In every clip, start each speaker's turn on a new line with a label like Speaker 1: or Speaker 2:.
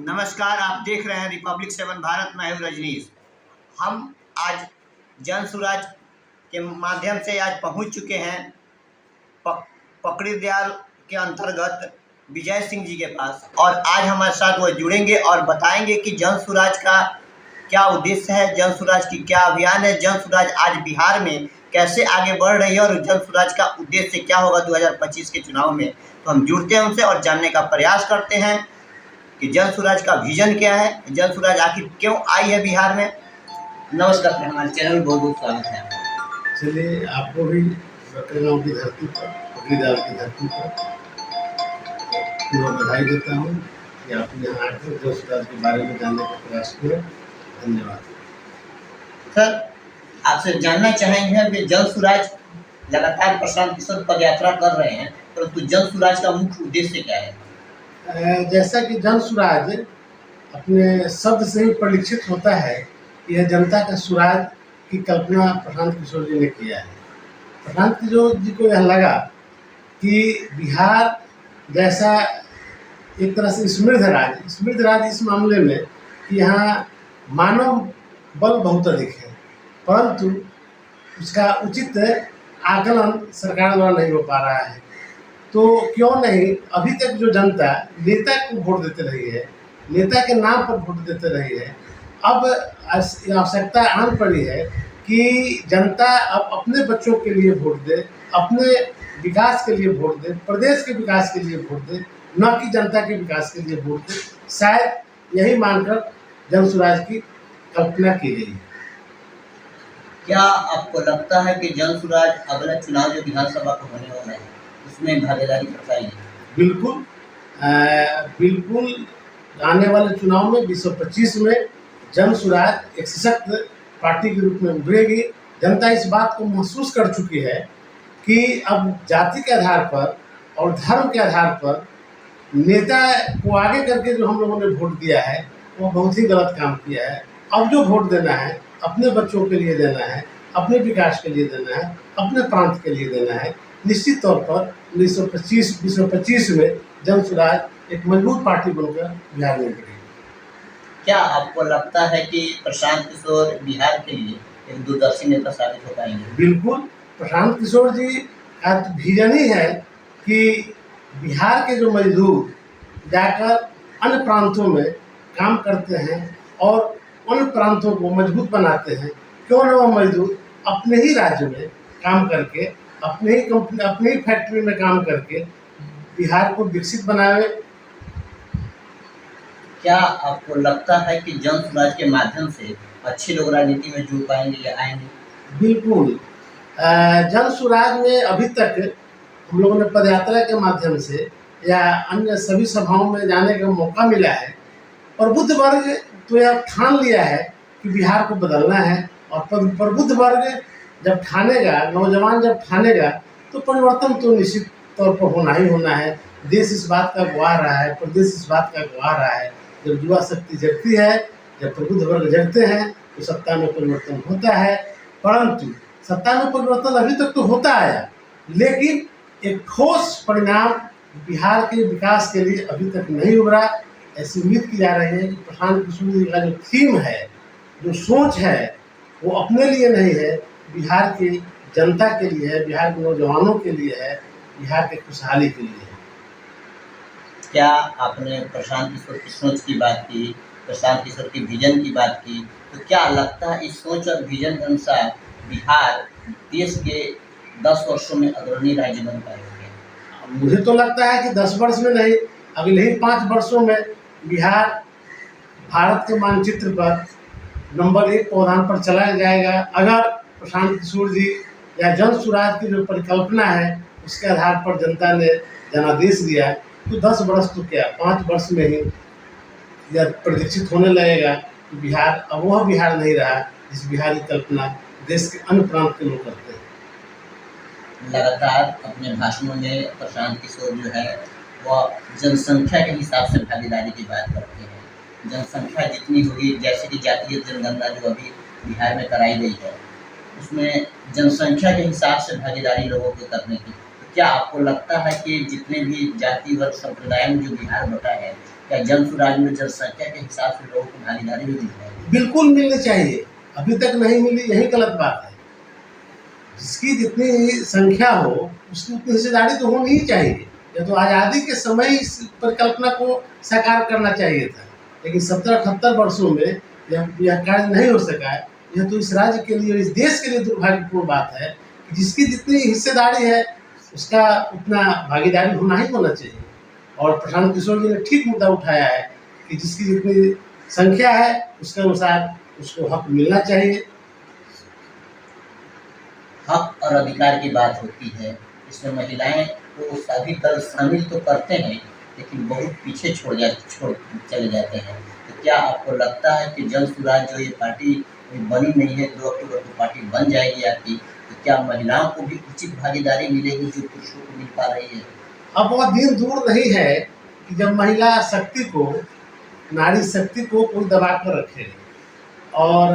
Speaker 1: नमस्कार, आप देख रहे हैं रिपब्लिक 7 भारत। मैं हूं रजनीश। हम आज जन सुराज के माध्यम से आज पहुंच चुके हैं पकड़ी दयाल के अंतर्गत विजय सिंह जी के पास, और आज हमारे साथ वो जुड़ेंगे और बताएंगे कि जन सुराज का क्या उद्देश्य है, जन सुराज की क्या अभियान है, जन सुराज आज बिहार में कैसे आगे बढ़ रही है और जन सुराज का उद्देश्य क्या होगा 2025 के चुनाव में। तो हम जुड़ते हैं उनसे और जानने का प्रयास करते हैं कि जन सुराज का विजन क्या है, जन सुराज आखिर क्यों आई है बिहार में। नमस्कार, हमारे चैनल में बहुत बहुत स्वागत है।
Speaker 2: चलिए, आपको भी गाँव की धरती पर, पकड़ी दयाल की धरती पर पूरा बधाई देता हूँ कि आपने यहाँ आकर जन सुराज के बारे में जानने का प्रयास किया। धन्यवाद।
Speaker 1: सर, आपसे जानना चाहेंगे कि जन सुराज लगातार प्रशांत किशोर पद यात्रा कर रहे हैं, परंतु जन सुराज का मुख्य उद्देश्य क्या है?
Speaker 2: जैसा कि जन सुराज अपने शब्द से ही परिलक्षित होता है, यह जनता का सुराज की कल्पना प्रशांत किशोर जी ने किया है। प्रशांत किशोर जी को यह लगा कि बिहार जैसा एक तरह से समृद्ध राज्य इस मामले में कि यहाँ मानव बल बहुत अधिक है, परंतु उसका उचित आकलन सरकार द्वारा नहीं हो पा रहा है। तो क्यों नहीं अभी तक जो जनता नेता को वोट देते रही है, नेता के नाम पर वोट देते रही है, अब आवश्यकता आन पड़ी है कि जनता अब अपने बच्चों के लिए वोट दे, अपने विकास के लिए वोट दे, प्रदेश के विकास के लिए वोट दे, न कि जनता के विकास के लिए वोट दे। शायद यही मानकर जन सुराज की कल्पना की गई है।
Speaker 1: क्या आपको लगता है कि जन सुराज अगला चुनाव जो विधानसभा का होने वाला है उसमें भागीदारी कर पाएगी?
Speaker 2: बिल्कुल, बिल्कुल। आने वाले चुनाव में 2025 में जन सुराज एक सशक्त पार्टी के रूप में उभरेगी। जनता इस बात को महसूस कर चुकी है कि अब जाति के आधार पर और धर्म के आधार पर नेता को आगे करके जो हम लोगों ने वोट दिया है वो बहुत ही गलत काम किया है। अब जो वोट देना है अपने बच्चों के लिए देना है, अपने विकास के लिए देना है, अपने प्रांत के लिए देना है। निश्चित तौर पर 2025 में जन सुराज एक मजबूत पार्टी बनकर बिहार में उभरेगी।
Speaker 1: क्या आपको लगता है कि प्रशांत किशोर बिहार के लिए एक दूरदर्शी नेता साबित हो पाएंगे?
Speaker 2: बिल्कुल, प्रशांत किशोर जी का विजन ही है कि बिहार के जो मजदूर जाकर अन्य प्रांतों में काम करते हैं और उन प्रांतों को मजबूत बनाते हैं, क्यों न वो मजदूर अपने ही राज्य में काम करके, अपने ही कंपनी, अपनी ही फैक्ट्री में काम करके बिहार को विकसित बनाए।
Speaker 1: क्या आपको लगता है कि जन सुराज के माध्यम से अच्छे लोग राजनीति में जुड़ पाएंगे या आएंगे?
Speaker 2: बिल्कुल, जन सुराज में अभी तक हम लोगों ने पदयात्रा के माध्यम से या अन्य सभी सभाओं में जाने का मौका मिला है, और बुद्ध वर्ग तो यह ठान लिया है कि बिहार को बदलना है। और प्रबुद्ध वर्ग जब ठानेगा, नौजवान जब ठानेगा, तो परिवर्तन तो निश्चित तौर पर होना ही होना है। देश इस बात का गवाह रहा है, प्रदेश इस बात का गवाह रहा है। जब युवा शक्ति जगती है, जब प्रबुद्ध वर्ग जगते हैं, तो सत्ता में परिवर्तन होता है। परंतु सत्ता में परिवर्तन अभी तक तो होता आया, लेकिन एक ठोस परिणाम बिहार के विकास के लिए अभी तक नहीं उभरा। ऐसी उम्मीद की जा रही है कि प्रशांत किशोर जी का जो थीम है, जो सोच है, वो अपने लिए नहीं है, बिहार की जनता के लिए है, बिहार के नौजवानों के लिए है, बिहार के खुशहाली के लिए है।
Speaker 1: क्या आपने प्रशांत किशोर की सोच की बात की, प्रशांत किशोर की विजन की बात की, तो क्या लगता है इस सोच और विजन के अनुसार बिहार देश के 10 वर्षों में अग्रणी राज्य बन पाएगा?
Speaker 2: मुझे तो लगता है कि 10 वर्ष में नहीं, अगले ही 5 वर्षों में बिहार भारत के मानचित्र पर नंबर 1 पौधान पर चला जाएगा। अगर प्रशांत किशोर जी या जन सुराज की जो परिकल्पना है उसके आधार पर जनता ने जनादेश दिया, तो 10 वर्ष तो क्या, 5 वर्ष में ही यह प्रदीक्षित होने लगेगा कि बिहार अब वह बिहार नहीं रहा जिस बिहार की कल्पना देश के अन्य प्रांत के लोग करते हैं।
Speaker 1: लगातार अपने भाषणों में प्रशांत किशोर जो है वह जनसंख्या के हिसाब से भागीदारी की बात करते हैं। जनसंख्या जितनी होगी, जैसे कि जातीय जनगणना जो अभी बिहार में कराई गई है, उसमें जनसंख्या के हिसाब से भागीदारी लोगों को करने की। तो क्या आपको लगता है कि जितने भी जाति वर्ग संप्रदाय में जो बिहार बटा है क्या जन स्वराज में जनसंख्या के हिसाब से लोगों को भागीदारी भी दी जाएगी?
Speaker 2: बिल्कुल मिलनी चाहिए, अभी तक नहीं मिली, यही गलत बात है। जिसकी जितनी संख्या हो उसकी उतनी हिस्सेदारी तो होनी ही चाहिए। या तो आज़ादी के समय इस परिकल्पना को साकार करना चाहिए था, लेकिन 70-78 वर्षों में यह कार्य नहीं हो सका है। यह तो इस राज्य के लिए, इस देश के लिए दुर्भाग्यपूर्ण बात है कि जिसकी जितनी हिस्सेदारी है उसका उतना भागीदारी होना ही होना चाहिए। और प्रशांत किशोर जी ने ठीक मुद्दा उठाया है कि जिसकी जितनी संख्या है उसके अनुसार उसको हक मिलना चाहिए।
Speaker 1: हक और अधिकार की बात होती है, इसमें महिलाएं तो सभी दल शामिल तो करते हैं, लेकिन बहुत पीछे छोड़ चले जाते हैं। तो क्या आपको लगता है कि जन स्वराज जो ये पार्टी बनी नहीं है, 2 अक्टूबर को पार्टी बन जाएगी आपकी, तो क्या महिलाओं को भी उचित भागीदारी मिलेगी जो पुरुषों को मिल पा रही है?
Speaker 2: अब वह दिन दूर नहीं है कि जब महिला शक्ति को, नारी शक्ति को कोई दबा कर रखे, और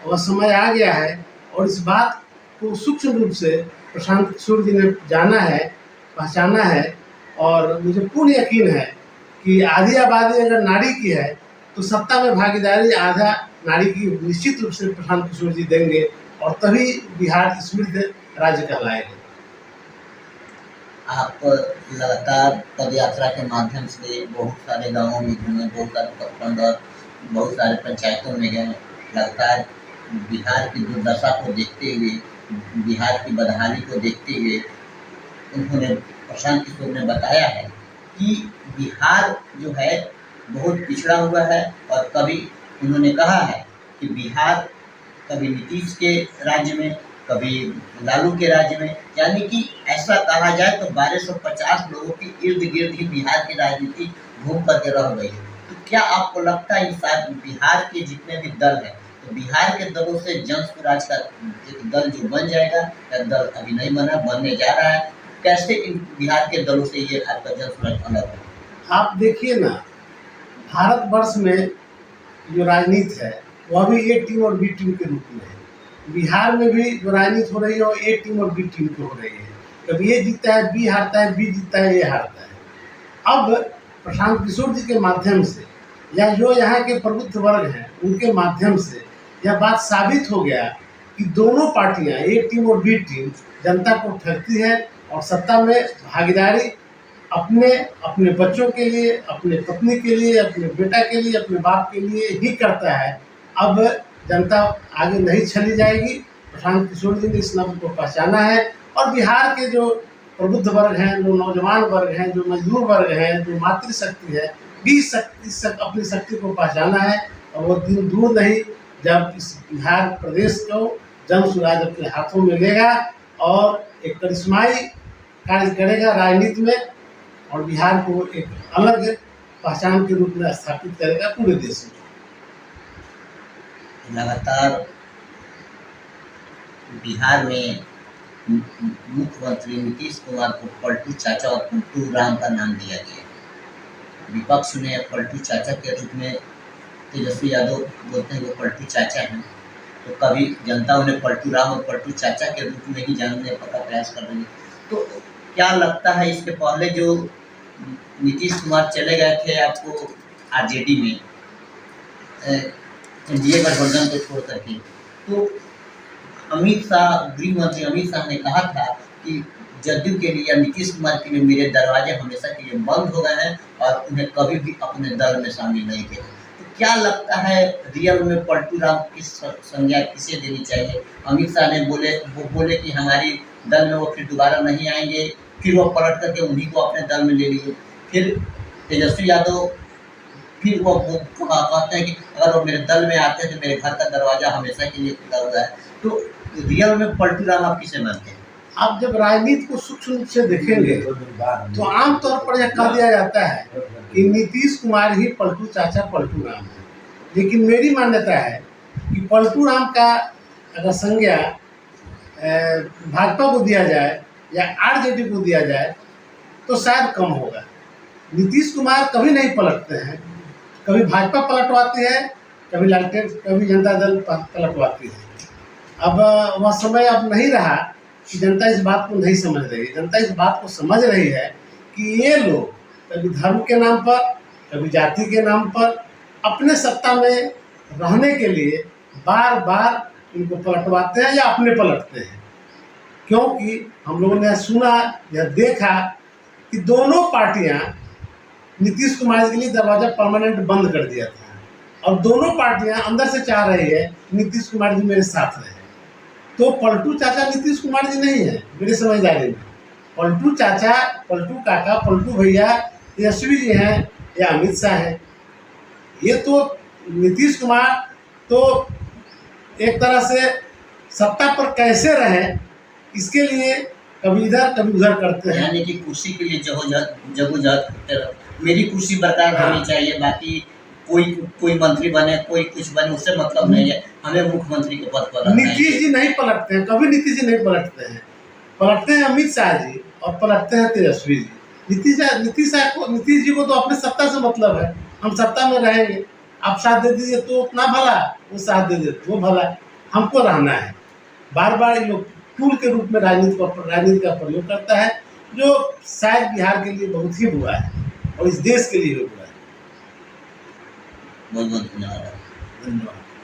Speaker 2: वह समय आ गया है। और इस बात को सूक्ष्म रूप से प्रशांत किशोर जी ने जाना है, पहचाना है, और मुझे पूर्ण यकीन है कि आधी आबादी अगर नारी की है तो सत्ता में भागीदारी आधा नारी की निश्चित रूप से प्रशांत किशोर जी देंगे, और तभी बिहार समृद्ध राज्य कहलाएगा।
Speaker 1: आप लगातार पद यात्रा के माध्यम से बहुत सारे गांवों में घूमे, बहुत सारे प्रखंड और बहुत सारे पंचायतों में गए। लगातार बिहार की दुर्दशा को देखते हुए, बिहार की बदहाली को देखते हुए उन्होंने, प्रशांत किशोर ने बताया है कि बिहार जो है बहुत पिछड़ा हुआ है। और कभी उन्होंने कहा है कि बिहार कभी नीतीश के राज्य में, कभी लालू के राज्य में, यानी कि ऐसा कहा जाए तो 1250 लोगों के इर्द गिर्द ही बिहार की राजनीति घूम करके रह गई है। तो क्या आपको लगता है इन बिहार के जितने भी दल हैं, तो बिहार के दलों से जन स्वराज का एक दल जो बन जाएगा, या दल अभी नहीं बना, बनने जा रहा है, कैसे इन बिहार के दलों से ये आपका जन स्वराज अलग है?
Speaker 2: आप देखिए ना, भारतवर्ष में जो राजनीति है वह भी ए टीम और बी टीम के रूप में है। बिहार में भी जो राजनीति हो रही है वो ए टीम और बी टीम की हो रही है। कभी ये जीतता है, बी हारता है, बी जीतता है, ये हारता है। अब प्रशांत किशोर जी के माध्यम से, या जो यहाँ के प्रबुद्ध वर्ग हैं उनके माध्यम से यह बात साबित हो गया कि दोनों पार्टियां, ए टीम और बी टीम, जनता को ठगती है और सत्ता में भागीदारी अपने बच्चों के लिए, अपने पत्नी के लिए, अपने बेटा के लिए, अपने बाप के लिए ही करता है। अब जनता आगे नहीं चली जाएगी। प्रशांत किशोर जी ने इस नब्ज को पहचाना है, और बिहार के जो प्रबुद्ध वर्ग हैं, जो नौजवान वर्ग हैं, जो मजदूर वर्ग हैं, जो मातृशक्ति है, भी अपनी शक्ति को पहचाना है। और वो दिन दूर नहीं जब इस बिहार प्रदेश को जन स्वराज अपने हाथों में लेगा और एक करिश्माई कार्य करेगा राजनीति में, और बिहार को एक अलग पहचान के रूप में स्थापित करेगा पूरे देश में।
Speaker 1: लगातार बिहार में मुख्यमंत्री नीतीश कुमार को पलटू चाचा और पलटू राम का नाम दिया गया। विपक्ष ने पलटू चाचा के रूप में तेजस्वी यादव बोलते हैं वो पलटू चाचा हैं, तो कभी जनता उन्हें पलटू राम और पलटू चाचा के रूप में ही जानने का प्रयास कर रही है। तो क्या लगता है, इसके पहले जो नीतीश कुमार चले गए थे आपको आरजेडी में, एनडीए गठबंधन को छोड़ करके, तो अमित शाह, गृह मंत्री अमित शाह ने कहा था कि जदयू के लिए या नीतीश कुमार के लिए मेरे दरवाजे हमेशा के लिए बंद हो गए हैं और उन्हें कभी भी अपने दल में शामिल नहीं किया। तो क्या लगता है रियल में पलटू राम किस संज्ञा किसे देनी चाहिए? अमित शाह ने बोले कि हमारी दल में वो फिर दोबारा नहीं आएंगे, फिर वो पलट करके उन्हीं को अपने दल में ले लिए। फिर तेजस्वी यादव फिर वो कहते हैं कि अगर वो मेरे दल में आते हैं तो मेरे घर का दरवाजा हमेशा के लिए खुला हुआ है। तो रियल में पलटू राम आप किसे मानते हैं?
Speaker 2: आप जब राजनीति को सूक्ष्म रूप से देखेंगे तो आमतौर पर यह कह दिया जाता है कि नीतीश कुमार ही पलटू चाचा पलटू राम है। लेकिन मेरी मान्यता है कि पलटू राम का अगर संज्ञा भाजपा को दिया जाए या आरजेडी को दिया जाए तो शायद कम होगा। नीतीश कुमार कभी नहीं पलटते हैं, कभी भाजपा पलटवाती है, कभी लालटेन, कभी जनता दल पलटवाती है। अब वह समय अब नहीं रहा कि जनता इस बात को नहीं समझ रही। जनता इस बात को समझ रही है कि ये लोग कभी धर्म के नाम पर, कभी जाति के नाम पर अपने सत्ता में रहने के लिए बार बार इनको पलटवाते हैं या अपने पलटते हैं। क्योंकि हम लोगों ने सुना या देखा कि दोनों पार्टियां नीतीश कुमार के लिए दरवाजा परमानेंट बंद कर दिया था और दोनों पार्टियां अंदर से चाह रही है नीतीश कुमार जी मेरे साथ रहे। तो पलटू चाचा नीतीश कुमार जी नहीं है मेरे समझदारी में। पलटू चाचा, पलटू काका, पलटू भैया यशवी जी हैं या अमित शाह हैं। ये तो नीतीश कुमार तो एक तरह से सत्ता पर कैसे रहे इसके लिए कभी इधर कभी उधर करते हैं।
Speaker 1: यानी कि कुर्सी के लिए जगोजहद करते रहो। मेरी कुर्सी बरकरार होनी चाहिए, बाकी कोई मंत्री बने कोई कुछ बने उससे मतलब नहीं है, हमें मुख्यमंत्री के पद पर।
Speaker 2: नीतीश जी नहीं पलटते हैं, कभी नीतीश जी नहीं पलटते हैं। पलटते हैं अमित शाह जी और पलटते हैं तेजस्वी जी। नीतीश जी को तो अपने सत्ता से मतलब है, हम सत्ता में रहेंगे, आप साथ दे दीजिए तो उतना भला, वो साथ दे दे तो वो भला, हमको रहना है। बार बार ये लोग टूल के रूप में राजनीति का प्रयोग करता है, जो शायद बिहार के लिए बहुत ही बुरा है और इस देश के लिए भी बुरा है।
Speaker 1: बहुत बहुत धन्यवाद।
Speaker 2: धन्यवाद।